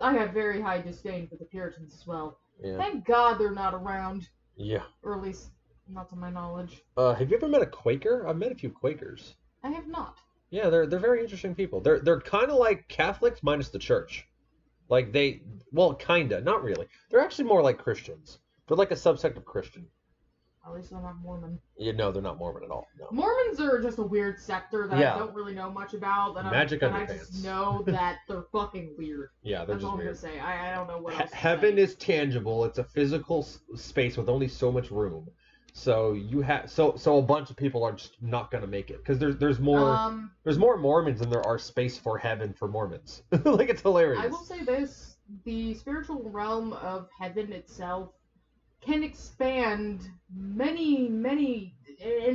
I have very high disdain for the Puritans as well. Yeah. Thank God they're not around. Yeah. Or at least not to my knowledge. Have you ever met a Quaker? I've met a few Quakers. I have not. Yeah, they're very interesting people. They're kind of like Catholics minus the church. Like kinda, not really. They're actually more like Christians. They're like a subsect of Christian. At least they're not Mormon. Yeah, no, they're not Mormon at all. No. Mormons are just a weird sector that I don't really know much about. And Magic underpants. I just know that they're fucking weird. Yeah, they're That's just all weird. I'm gonna say. I don't know what else. Heaven is tangible. It's a physical space with only so much room. So you have so a bunch of people are just not gonna make it because there's more Mormons than there are space for heaven for Mormons. Like, it's hilarious. I will say this: the spiritual realm of heaven itself can expand an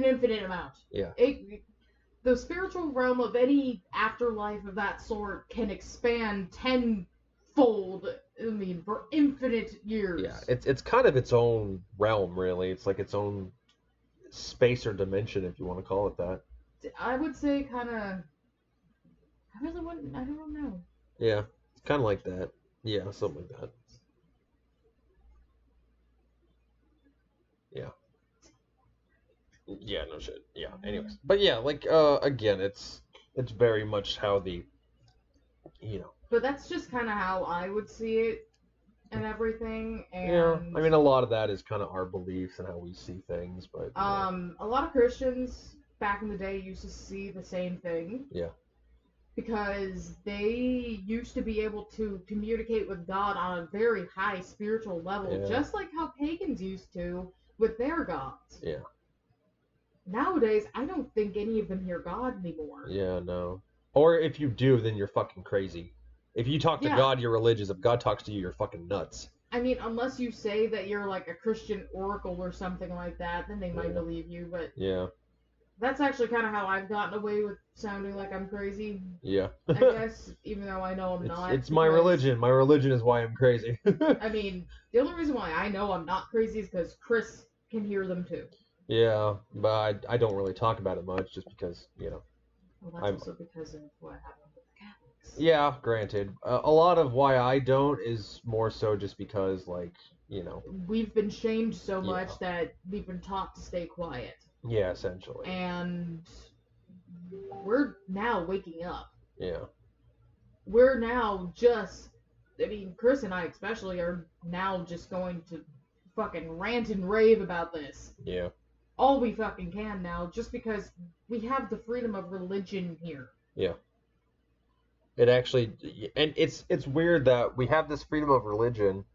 infinite amount. Yeah. The spiritual realm of any afterlife of that sort can expand tenfold. I mean, for infinite years. Yeah, it's kind of its own realm, really. It's like its own space or dimension, if you want to call it that. I would say kind of. I really wouldn't. I don't know. Yeah, it's kind of like that. Yeah, something like that. Yeah. Yeah, no shit. Yeah. Anyways, but yeah, like again, it's very much how the, But that's just kind of how I would see it and everything. And yeah, I mean, a lot of that is kind of our beliefs and how we see things, but a lot of Christians back in the day used to see the same thing. Yeah. Because they used to be able to communicate with God on a very high spiritual level, just like how pagans used to with their gods. Yeah. Nowadays, I don't think any of them hear God anymore. Yeah, no. Or if you do, then you're fucking crazy. If you talk to God, you're religious. If God talks to you, you're fucking nuts. I mean, unless you say that you're like a Christian oracle or something like that, then they might believe you, but yeah. That's actually kind of how I've gotten away with sounding like I'm crazy. Yeah. I guess, even though I know I'm not. It's my religion. My religion is why I'm crazy. I mean, the only reason why I know I'm not crazy is because Chris can hear them too. Yeah, but I don't really talk about it much just because, Well, that's also because of what happened with the Catholics. Yeah, granted. A lot of why I don't is more so just because, like, we've been shamed so much that we've been taught to stay quiet. Yeah, essentially. And we're now waking up. Yeah. We're now just, I mean, Chris and I especially are now just going to fucking rant and rave about this. Yeah. All we fucking can now, just because we have the freedom of religion here. Yeah. It actually, and it's weird that we have this freedom of religion,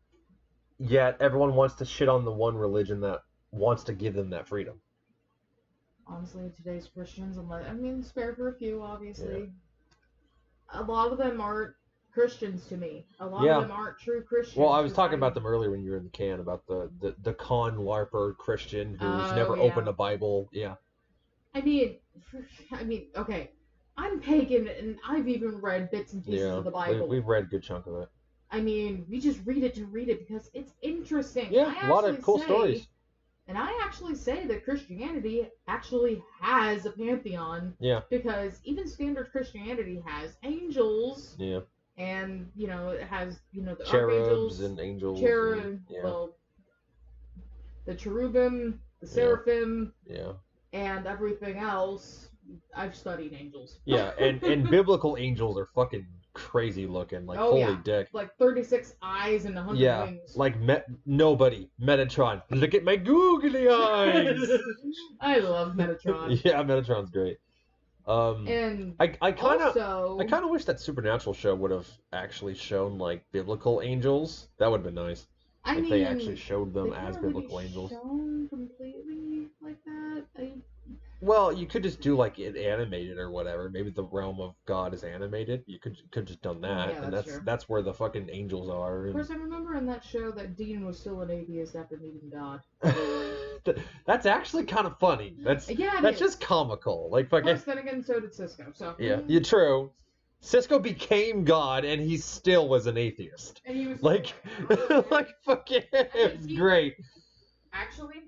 yet everyone wants to shit on the one religion that wants to give them that freedom. Honestly, today's Christians, spare for a few, obviously. Yeah. A lot of them aren't Christians to me. A lot of them aren't true Christians. Well, I was talking about them earlier when you were in the can, about the con LARPer Christian who's never opened a Bible. Yeah. I mean, okay. I'm pagan, and I've even read bits and pieces of the Bible. We've read a good chunk of it. I mean, we just read it to read it because it's interesting. Yeah, a lot of cool stories. And I actually say that Christianity actually has a pantheon. Yeah. Because even standard Christianity has angels. Yeah. And, it has, the cherubs and angels. Well, the cherubim, the seraphim. Yeah. And everything else. I've studied angels. Yeah, and biblical angels are fucking crazy looking. Like, holy dick. Like 36 eyes and 100 wings. Like nobody. Metatron. Look at my googly eyes. I love Metatron. Yeah, Metatron's great. And I kind of wish that Supernatural show would have actually shown like biblical angels. That would have been nice. If they actually showed them as biblical angels. Shown completely like that. Well, you could just do like it animated or whatever. Maybe the realm of God is animated. You could just done that, and that's where the fucking angels are. Of course, I remember in that show that Dean was still an atheist after meeting God. That's actually kind of funny. That's just comical. Like fucking. Of course, then again, so did Cisco. So yeah, true. Cisco became God, and he still was an atheist. And he was like, like fucking great. Actually.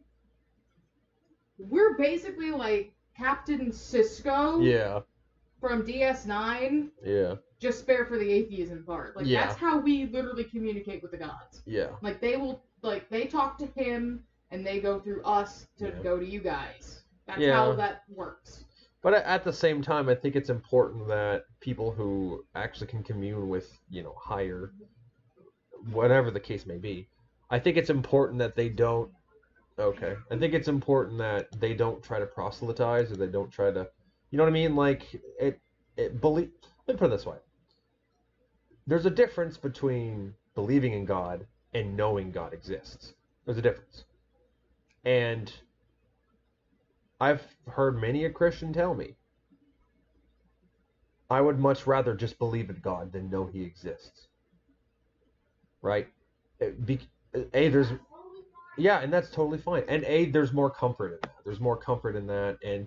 We're basically like Captain Cisco. Yeah. From DS9. Yeah. Just spare for the atheism part. Like that's how we literally communicate with the gods. Yeah. Like they talk to him and they go through us to go to you guys. That's how that works. But at the same time, I think it's important that people who actually can commune with, higher, whatever the case may be, I think it's important that they don't. Okay. I think it's important that they don't try to proselytize or they don't try to, you know what I mean? Like, let me put it this way. There's a difference between believing in God and knowing God exists. There's a difference. And I've heard many a Christian tell me, I would much rather just believe in God than know he exists. Right? There's... Yeah, and that's totally fine. And there's more comfort in that. There's more comfort in that. And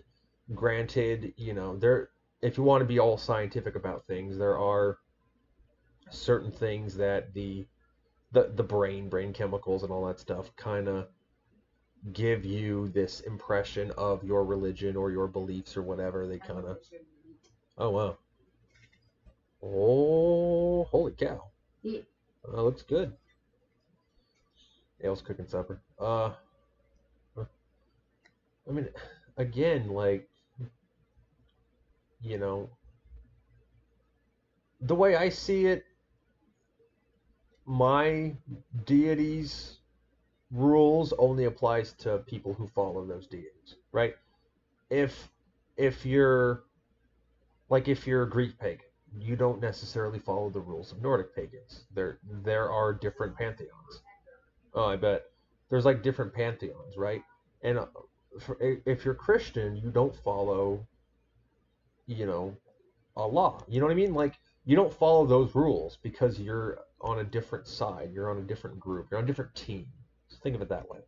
granted, if you want to be all scientific about things, there are certain things that the brain chemicals and all that stuff kind of give you this impression of your religion or your beliefs or whatever. They kind of... Oh, wow. Oh, holy cow. Yeah. Looks good. Ale's cooking supper. I mean, again, like, the way I see it, my deity's rules only applies to people who follow those deities, right? If you're a Greek pagan, you don't necessarily follow the rules of Nordic pagans. There are different pantheons. Oh, I bet. There's like different pantheons, right? And if you're Christian, you don't follow, Allah. You know what I mean? Like, you don't follow those rules because you're on a different side. You're on a different group. You're on a different team. Just think of it that way.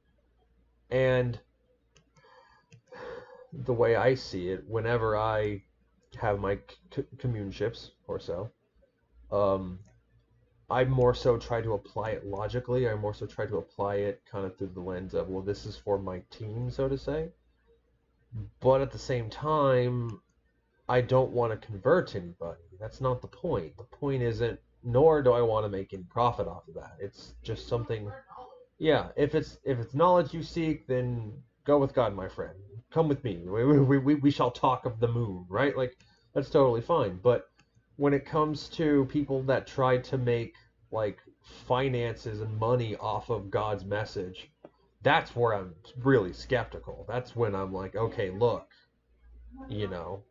And the way I see it, whenever I have my communeships or so, I more so try to apply it logically. I more so try to apply it kind of through the lens of, well, this is for my team, so to say. But at the same time, I don't want to convert anybody. That's not the point. The point isn't, nor do I want to make any profit off of that. It's just something. Yeah, if it's knowledge you seek, then go with God, my friend. Come with me. We shall talk of the moon, right? Like, that's totally fine. But when it comes to people that try to make like finances and money off of God's message, that's where I'm really skeptical. That's when I'm like, okay, look, you know,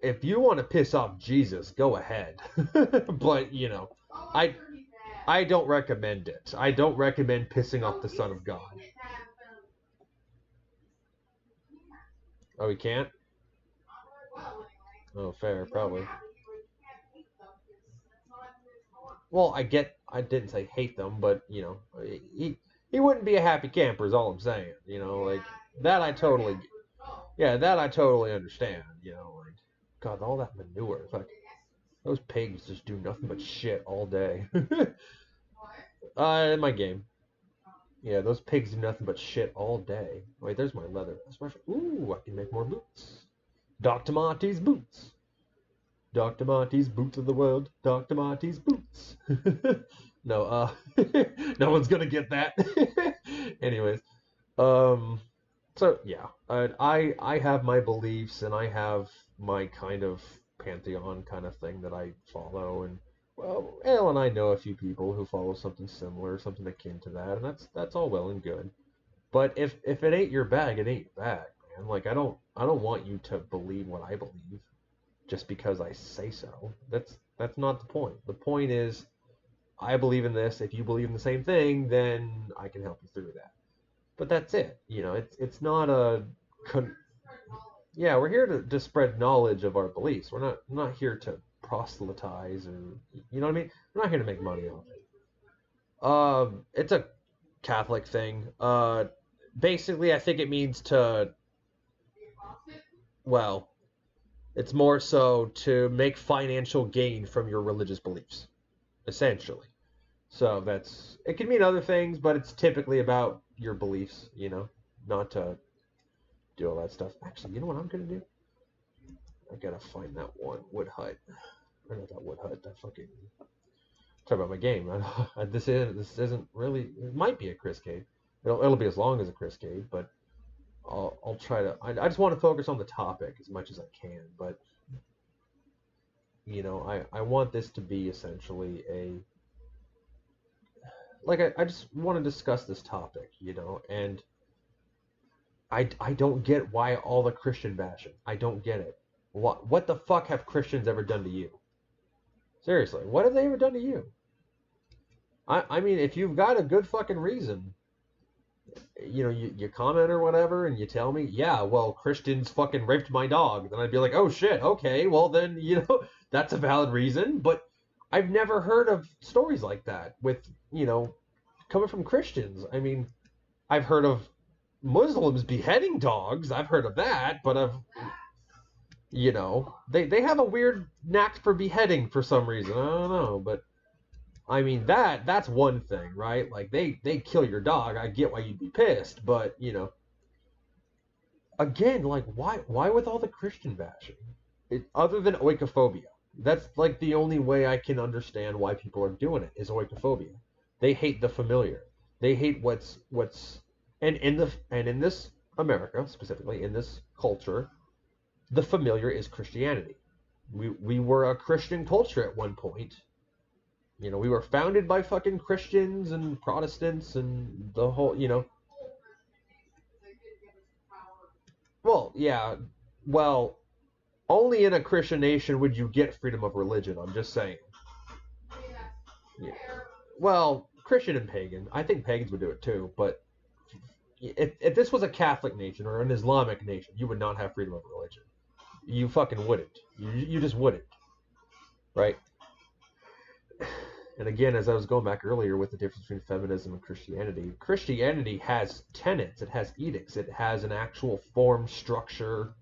if you want to piss off Jesus, go ahead. But I don't recommend it. I don't recommend pissing off the Son of God. Oh, we can't? Oh, fair, probably. Well, I didn't say hate them, but, he wouldn't be a happy camper is all I'm saying. Like, that I totally, yeah, that I totally understand. Like, God, all that manure. Like, those pigs just do nothing but shit all day. In my game. Yeah, those pigs do nothing but shit all day. Wait, there's my leather. Ooh, I can make more boots. Dr. Monty's boots. Dr. Monty's boots of the world. Dr. Monty's boots. No, no one's gonna get that. Anyways, so yeah, I have my beliefs and I have my kind of pantheon kind of thing that I follow, and well, Elle and I know a few people who follow something similar, something akin to that, and that's all well and good. But if it ain't your bag, it ain't your bag, man. Like I don't want you to believe what I believe just because I say so. That's not the point. The point is I believe in this. If you believe in the same thing, then I can help you through that. But that's it. It's not a yeah, we're here to spread knowledge of our beliefs. We're not here to proselytize, or you know what I mean. We're not here to make money off it. It's a Catholic thing. Basically, I think it means to, well, it's more so to make financial gain from your religious beliefs, essentially. So it can mean other things, but it's typically about your beliefs, not to do all that stuff. Actually, you know what I'm gonna do? I gotta find that one wood hut. Or not that wood hut. That fucking. Talk about my game. This isn't really. It might be a Kryscade. It'll be as long as a Kryscade, but I'll try to. I just want to focus on the topic as much as I can, but I want this to be essentially I just want to discuss this topic, and I don't get why all the Christian bashing. I don't get it. What the fuck have Christians ever done to you? Seriously, what have they ever done to you? I mean, if you've got a good fucking reason, you comment or whatever, and you tell me, yeah, well, Christians fucking raped my dog, then I'd be like, oh shit, okay, well then, that's a valid reason. But I've never heard of stories like that with, coming from Christians. I mean, I've heard of Muslims beheading dogs. I've heard of that, but they have a weird knack for beheading for some reason. I don't know, but I mean that's one thing, right? Like they kill your dog. I get why you'd be pissed, but again, like why with all the Christian bashing? Other than oikophobia, that's like the only way I can understand why people are doing it is oikophobia. They hate the familiar. They hate what's and in this America specifically in this culture, the familiar is Christianity. We were a Christian culture at one point. We were founded by fucking Christians and Protestants and the whole. Well, yeah. Well, only in a Christian nation would you get freedom of religion. I'm just saying. Yeah. Well, Christian and pagan. I think pagans would do it too, but if this was a Catholic nation or an Islamic nation, you would not have freedom of religion. You fucking wouldn't. You just wouldn't. Right? And again, as I was going back earlier with the difference between feminism and Christianity has tenets, it has edicts, it has an actual form structure,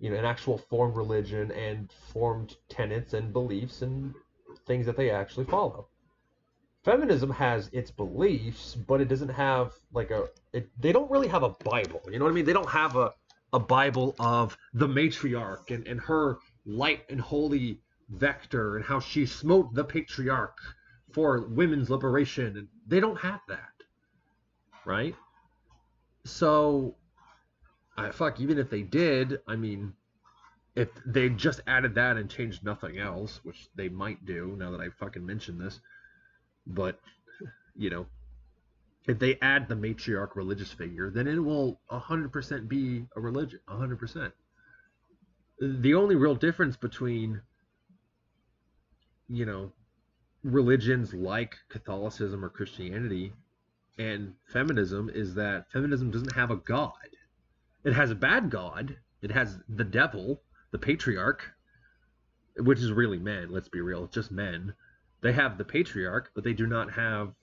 an actual formed religion and formed tenets and beliefs and things that they actually follow. Feminism has its beliefs, but it doesn't have they don't really have a Bible. You know what I mean? They don't have a Bible of the matriarch and her light and holy vector and how she smote the patriarch for women's liberation. And they don't have that, right? So, even if they did, I mean, if they just added that and changed nothing else, which they might do now that I fucking mentioned this, but, you know, if they add the matriarch religious figure, then it will 100% be a religion. 100%. The only real difference between, you know, religions like Catholicism or Christianity and feminism is that feminism doesn't have a god. It has a bad god. It has the devil, the patriarch, which is really men. Let's be real, it's just men. They have the patriarch, but they do not have.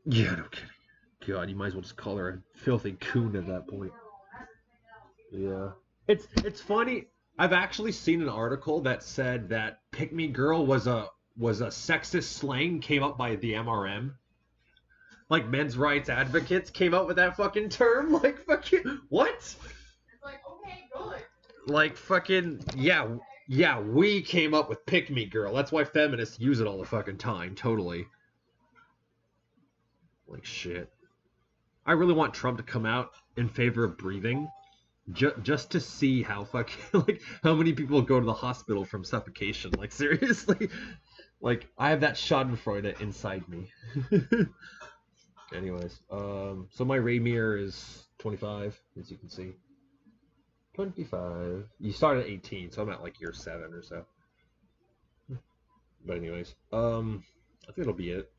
Yeah, no kidding. God, you might as well just call her a filthy coon at that point. Yeah, it's funny. I've actually seen an article that said that "pick me girl" was a sexist slang came up by the MRM. Like men's rights advocates came up with that fucking term. Like fucking what? It's like, okay, good. Like fucking yeah, we came up with "pick me girl." That's why feminists use it all the fucking time. Totally. Like shit. I really want Trump to come out in favor of breathing, just to see how fucking like how many people go to the hospital from suffocation. Like seriously, like I have that Schadenfreude inside me. Anyways, so my Rainier is 25, as you can see. 25. You start at 18, so I'm at like year 7 or so. But anyways, I think it'll be it.